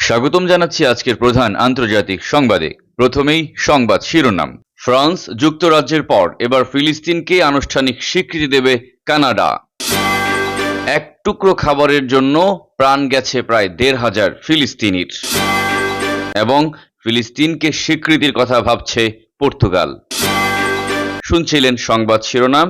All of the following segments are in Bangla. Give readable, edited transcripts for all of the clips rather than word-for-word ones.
স্বাগতম জানাচ্ছি আজকের প্রধান আন্তর্জাতিক সংবাদে। প্রথমেই সংবাদ শিরোনাম। ফ্রান্স যুক্তরাজ্যের পর এবার ফিলিস্তিনকে আনুষ্ঠানিক স্বীকৃতি দেবে কানাডা। এক টুকরো খাবারের জন্য প্রাণ গেছে প্রায় ১৫০০ ফিলিস্তিনির। এবং ফিলিস্তিনকে স্বীকৃতির কথা ভাবছে পর্তুগাল। শুনছিলেন সংবাদ শিরোনাম,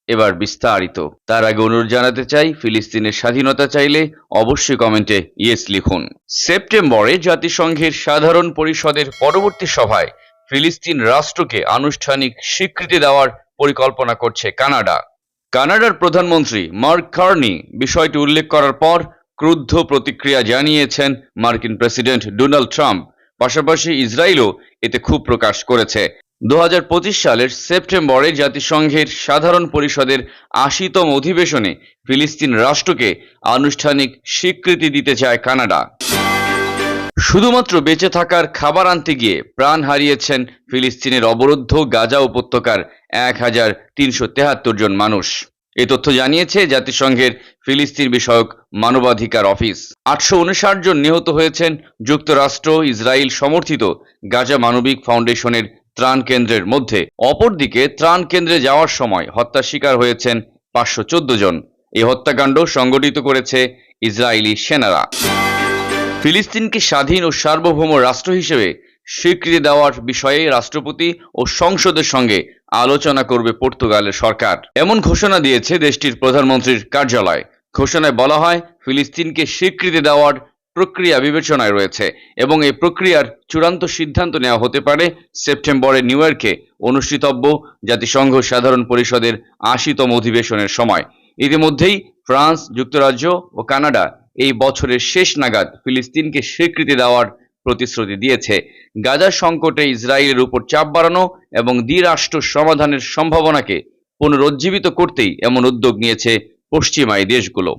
এবার বিস্তারিত। তার আগে অনুরোধ জানাতে চাই, ফিলিস্তিনের স্বাধীনতা চাইলে অবশ্যই কমেন্টে ইয়েস লিখুন। সেপ্টেম্বরে জাতিসংঘের সাধারণ পরিষদের পরবর্তী সভায় ফিলিস্তিন রাষ্ট্রকে আনুষ্ঠানিক স্বীকৃতি দেওয়ার পরিকল্পনা করছে কানাডা। কানাডার প্রধানমন্ত্রী মার্ক কার্নি বিষয়টি উল্লেখ করার পর ক্রুদ্ধ প্রতিক্রিয়া জানিয়েছেন মার্কিন প্রেসিডেন্ট ডোনাল্ড ট্রাম্প। পাশাপাশি ইসরায়েলও এতে ক্ষোভ প্রকাশ করেছে। ২০২৫ সালের সেপ্টেম্বরে জাতিসংঘের সাধারণ পরিষদের ৮০তম অধিবেশনে ফিলিস্তিন রাষ্ট্রকে আনুষ্ঠানিক স্বীকৃতি দিতে চায় কানাডা। শুধুমাত্র বেঁচে থাকার খাবার আনতে গিয়ে প্রাণ হারিয়েছেন ফিলিস্তিনের অবরুদ্ধ গাজা উপত্যকার ১৩৭৩ জন মানুষ। এই তথ্য জানিয়েছে জাতিসংঘের ফিলিস্তিন বিষয়ক মানবাধিকার অফিস। ৮৫৯ জন নিহত হয়েছেন যুক্তরাষ্ট্র ইসরায়েল সমর্থিত গাজা মানবিক ফাউন্ডেশনের ত্রাণ কেন্দ্রের মধ্যে। অপরদিকে ত্রাণ কেন্দ্রে যাওয়ার সময় হত্যার শিকার হয়েছেন ৫১৪ জন। এই হত্যাকাণ্ড সংগঠিত করেছে ইসরায়েলি সেনারা। ফিলিস্তিনকে স্বাধীন ও সার্বভৌম রাষ্ট্র হিসেবে স্বীকৃতি দেওয়ার বিষয়ে রাষ্ট্রপতি ও সংসদের সঙ্গে আলোচনা করবে পর্তুগালের সরকার, এমন ঘোষণা দিয়েছে দেশটির প্রধানমন্ত্রীর কার্যালয়। ঘোষণায় বলা হয়, ফিলিস্তিনকে স্বীকৃতি দেওয়ার প্রক্রিয়া বিবেচনায় রয়েছে এবং এই প্রক্রিয়ার চূড়ান্ত সিদ্ধান্ত নেওয়া হতে পারে সেপ্টেম্বরে নিউ ইয়র্কে অনুষ্ঠিতব্য জাতিসংঘ সাধারণ পরিষদের ৮০তম অধিবেশনের সময়। ইতিমধ্যেই ফ্রান্স, যুক্তরাজ্য ও কানাডা এই বছরের শেষ নাগাদ ফিলিস্তিনকে স্বীকৃতি দেওয়ার প্রতিশ্রুতি দিয়েছে। গাজা সংকটে ইসরায়েলের উপর চাপ বাড়ানো এবং দ্বিরাষ্ট্র সমাধানের সম্ভাবনাকে পুনরুজ্জীবিত করতেই এমন উদ্যোগ নিয়েছে পশ্চিমা এই দেশগুলো।